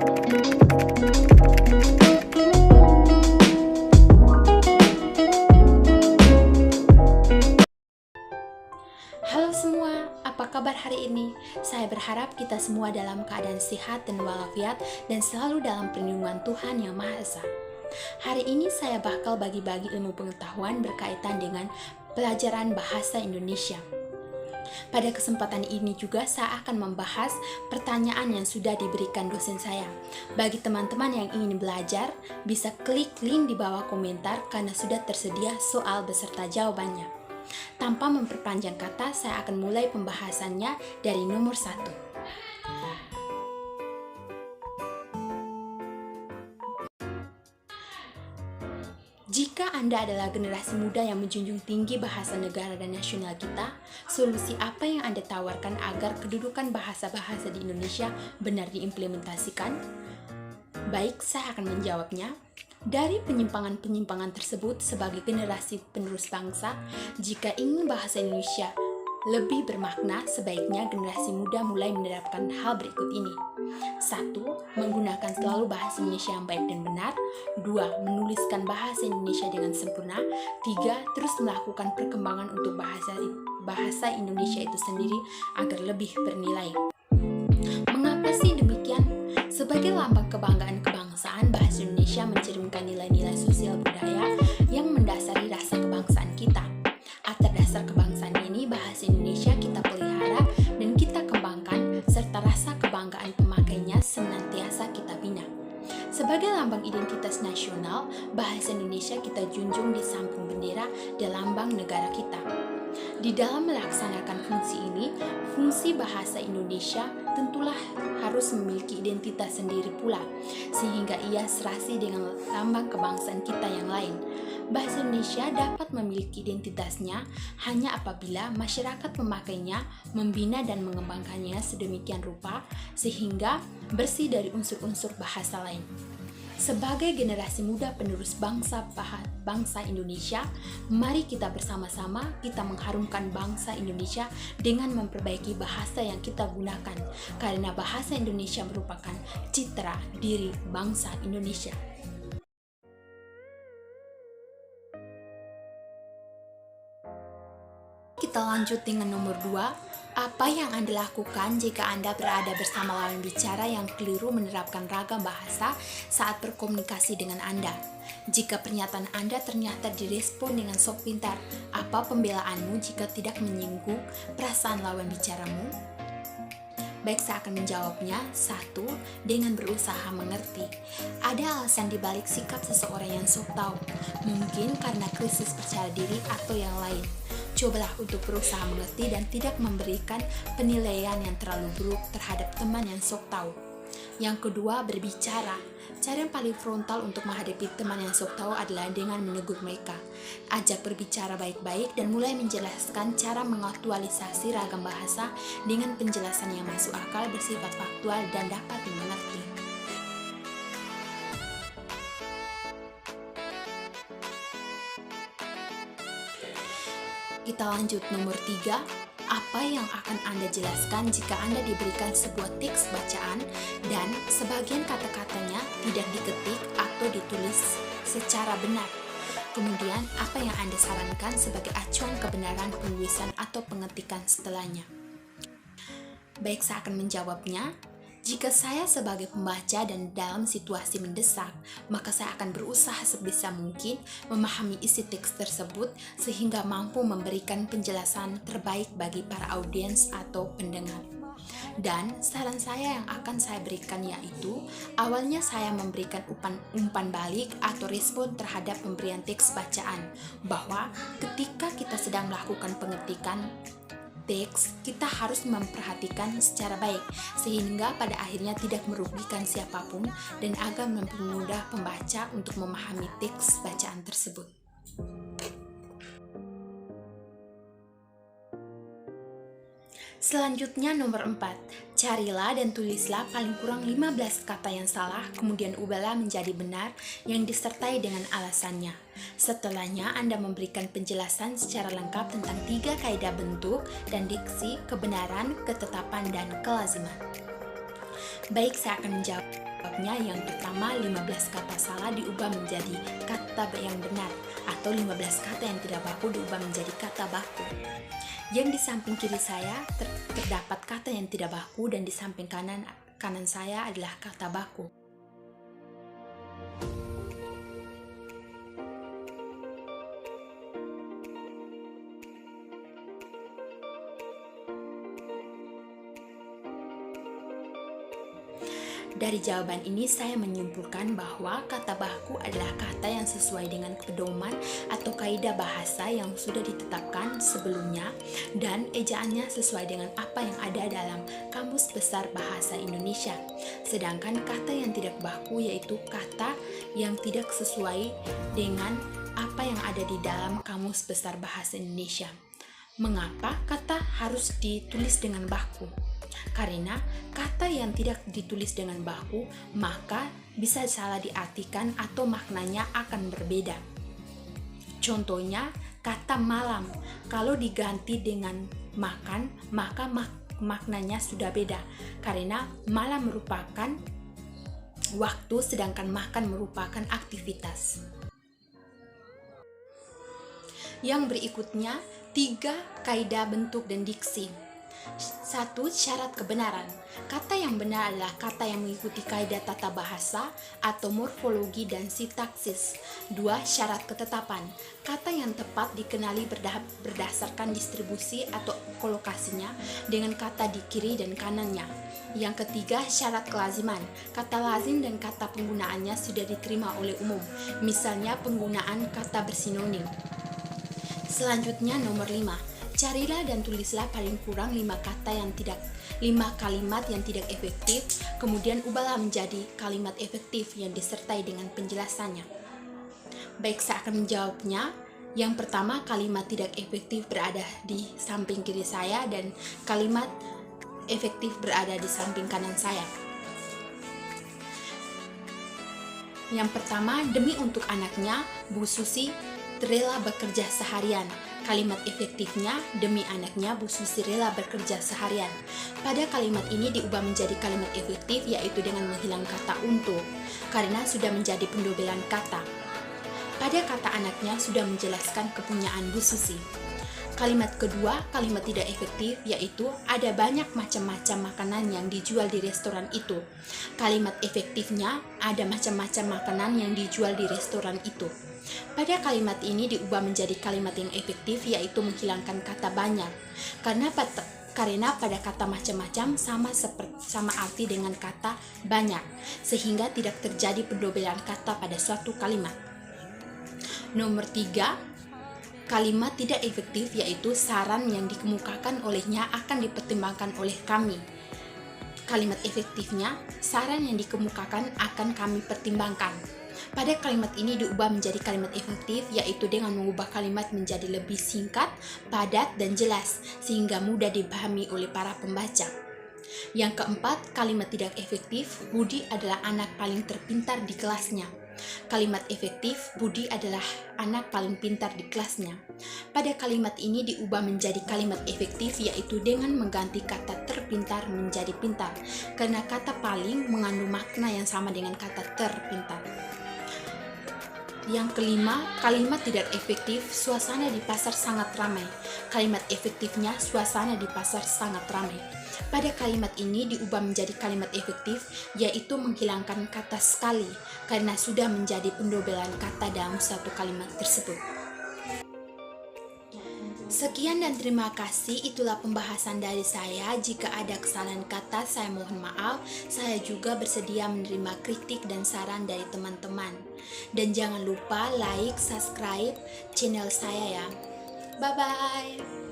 Halo semua, apa kabar hari ini? Saya berharap kita semua dalam keadaan sehat dan walafiat dan selalu dalam perlindungan Tuhan Yang Maha Esa. Hari ini saya bakal bagi-bagi ilmu pengetahuan berkaitan dengan pelajaran bahasa Indonesia. Pada kesempatan ini juga saya akan membahas pertanyaan yang sudah diberikan dosen saya. Bagi teman-teman yang ingin belajar, bisa klik link di bawah komentar karena sudah tersedia soal beserta jawabannya. Tanpa memperpanjang kata, saya akan mulai pembahasannya dari nomor 1. Jika Anda adalah generasi muda yang menjunjung tinggi bahasa negara dan nasional kita, solusi apa yang Anda tawarkan agar kedudukan bahasa-bahasa di Indonesia benar diimplementasikan? Baik, saya akan menjawabnya. Dari penyimpangan-penyimpangan tersebut sebagai generasi penerus bangsa, jika ingin bahasa Indonesia lebih bermakna, sebaiknya generasi muda mulai menerapkan hal berikut ini. 1. Menggunakan selalu bahasa Indonesia yang baik dan benar. 2. Menuliskan bahasa Indonesia dengan sempurna. 3. Terus melakukan perkembangan untuk bahasa Indonesia itu sendiri agar lebih bernilai. Mengapa sih demikian? Sebagai lambang kebanggaan kebangsaan, bahasa Indonesia mencerminkan nilai-nilai sosial budaya yang mendasari rasa kebangsaan kita. Atas dasar kebangsaan ini, bahasa Indonesia kita pelihara dan kita kembangkan, serta rasa kebanggaan pemakainya senantiasa kita bina. Sebagai lambang identitas nasional, bahasa Indonesia kita junjung di samping bendera dan lambang negara kita. Di dalam melaksanakan fungsi ini, fungsi bahasa Indonesia tentulah harus memiliki identitas sendiri pula, sehingga ia serasi dengan lambang kebangsaan kita yang lain. Bahasa Indonesia dapat memiliki identitasnya hanya apabila masyarakat pemakainya membina dan mengembangkannya sedemikian rupa sehingga bersih dari unsur-unsur bahasa lain. Sebagai generasi muda penerus bangsa Indonesia, mari kita bersama-sama kita mengharumkan bangsa Indonesia dengan memperbaiki bahasa yang kita gunakan, karena bahasa Indonesia merupakan citra diri bangsa Indonesia. Kita lanjut dengan nomor 2. Apa yang Anda lakukan jika Anda berada bersama lawan bicara yang keliru menerapkan ragam bahasa saat berkomunikasi dengan Anda? Jika pernyataan Anda ternyata direspon dengan sok pintar, apa pembelaanmu jika tidak menyinggung perasaan lawan bicaramu? Baik, saya akan menjawabnya. 1. Dengan berusaha mengerti. Ada alasan dibalik sikap seseorang yang sok tahu, mungkin karena krisis percaya diri atau yang lain. Cobalah untuk berusaha mengerti dan tidak memberikan penilaian yang terlalu buruk terhadap teman yang sok tahu. Yang kedua, berbicara. Cara yang paling frontal untuk menghadapi teman yang sok tahu adalah dengan menegur mereka. Ajak berbicara baik-baik dan mulai menjelaskan cara mengaktualisasi ragam bahasa dengan penjelasan yang masuk akal, bersifat faktual, dan dapat dimengerti. Kita lanjut nomor 3. Apa yang akan Anda jelaskan jika Anda diberikan sebuah teks bacaan dan sebagian kata-katanya tidak diketik atau ditulis secara benar? Kemudian, apa yang Anda sarankan sebagai acuan kebenaran penulisan atau pengetikan setelahnya? Baik, saya akan menjawabnya. Jika saya sebagai pembaca dan dalam situasi mendesak, maka saya akan berusaha sebisa mungkin memahami isi teks tersebut sehingga mampu memberikan penjelasan terbaik bagi para audiens atau pendengar. Dan saran saya yang akan saya berikan yaitu, awalnya saya memberikan umpan balik atau respon terhadap pemberian teks bacaan, bahwa ketika kita sedang melakukan pengetikan teks, kita harus memperhatikan secara baik sehingga pada akhirnya tidak merugikan siapapun dan agar mempermudah pembaca untuk memahami teks bacaan tersebut. Selanjutnya nomor 4. Carilah dan tulislah paling kurang 15 kata yang salah, kemudian ubahlah menjadi benar yang disertai dengan alasannya. Setelahnya Anda memberikan penjelasan secara lengkap tentang 3 kaidah bentuk dan diksi, kebenaran, ketetapan, dan kelaziman. Baik, saya akan menjawab. sebabnya yang pertama 15 kata salah diubah menjadi kata yang benar, atau 15 kata yang tidak baku diubah menjadi kata baku. Yang di samping kiri saya terdapat kata yang tidak baku, dan di samping kanan saya adalah kata baku. Dari jawaban ini saya menyimpulkan bahwa kata baku adalah kata yang sesuai dengan pedoman atau kaidah bahasa yang sudah ditetapkan sebelumnya, dan ejaannya sesuai dengan apa yang ada dalam Kamus Besar Bahasa Indonesia. Sedangkan kata yang tidak baku yaitu kata yang tidak sesuai dengan apa yang ada di dalam Kamus Besar Bahasa Indonesia. Mengapa kata harus ditulis dengan baku? Karena kata yang tidak ditulis dengan baku maka bisa salah diartikan atau maknanya akan berbeda. Contohnya kata malam, kalau diganti dengan makan maka maknanya sudah beda, karena malam merupakan waktu sedangkan makan merupakan aktivitas. Yang berikutnya 3 kaidah bentuk dan diksi. 1. Syarat kebenaran. Kata yang benar adalah kata yang mengikuti kaidah tata bahasa atau morfologi dan sintaksis. 2. Syarat ketetapan. Kata yang tepat dikenali berdasarkan distribusi atau kolokasinya dengan kata di kiri dan kanannya. Yang ketiga, syarat kelaziman. Kata lazim dan kata penggunaannya sudah diterima oleh umum. Misalnya penggunaan kata bersinonim. Selanjutnya nomor 5. Carilah dan tulislah paling kurang 5 kalimat yang tidak efektif, kemudian ubahlah menjadi kalimat efektif yang disertai dengan penjelasannya. Baik, saya akan menjawabnya. Yang pertama, kalimat tidak efektif berada di samping kiri saya dan kalimat efektif berada di samping kanan saya. Yang pertama, demi untuk anaknya, Bu Susi rela bekerja seharian. Kalimat efektifnya, demi anaknya Bu Susi rela bekerja seharian. Pada kalimat ini diubah menjadi kalimat efektif, yaitu dengan menghilangkan kata untuk, karena sudah menjadi pendobelan kata. Pada kata anaknya sudah menjelaskan kepunyaan Bu Susi. Kalimat kedua, kalimat tidak efektif, yaitu ada banyak macam-macam makanan yang dijual di restoran itu. Kalimat efektifnya, ada macam-macam makanan yang dijual di restoran itu. Pada kalimat ini diubah menjadi kalimat yang efektif, yaitu menghilangkan kata banyak. Karena pada kata macam-macam sama arti dengan kata banyak, sehingga tidak terjadi pendobelan kata pada suatu kalimat. Nomor 3, kalimat tidak efektif, yaitu saran yang dikemukakan olehnya akan dipertimbangkan oleh kami. Kalimat efektifnya, saran yang dikemukakan akan kami pertimbangkan. Pada kalimat ini diubah menjadi kalimat efektif, yaitu dengan mengubah kalimat menjadi lebih singkat, padat, dan jelas, sehingga mudah dipahami oleh para pembaca. Yang keempat, kalimat tidak efektif, Budi adalah anak paling terpintar di kelasnya. Kalimat efektif, Budi adalah anak paling pintar di kelasnya. Pada kalimat ini diubah menjadi kalimat efektif, yaitu dengan mengganti kata terpintar menjadi pintar, karena kata paling mengandung makna yang sama dengan kata terpintar. Yang kelima, kalimat tidak efektif, suasana di pasar sangat ramai. Kalimat efektifnya, suasana di pasar sangat ramai. Pada kalimat ini diubah menjadi kalimat efektif, yaitu menghilangkan kata sekali, karena sudah menjadi pendobelan kata dalam satu kalimat tersebut. Sekian dan terima kasih, itulah pembahasan dari saya. Jika ada kesalahan kata, saya mohon maaf. Saya juga bersedia menerima kritik dan saran dari teman-teman. Dan jangan lupa like, subscribe channel saya ya. Bye-bye.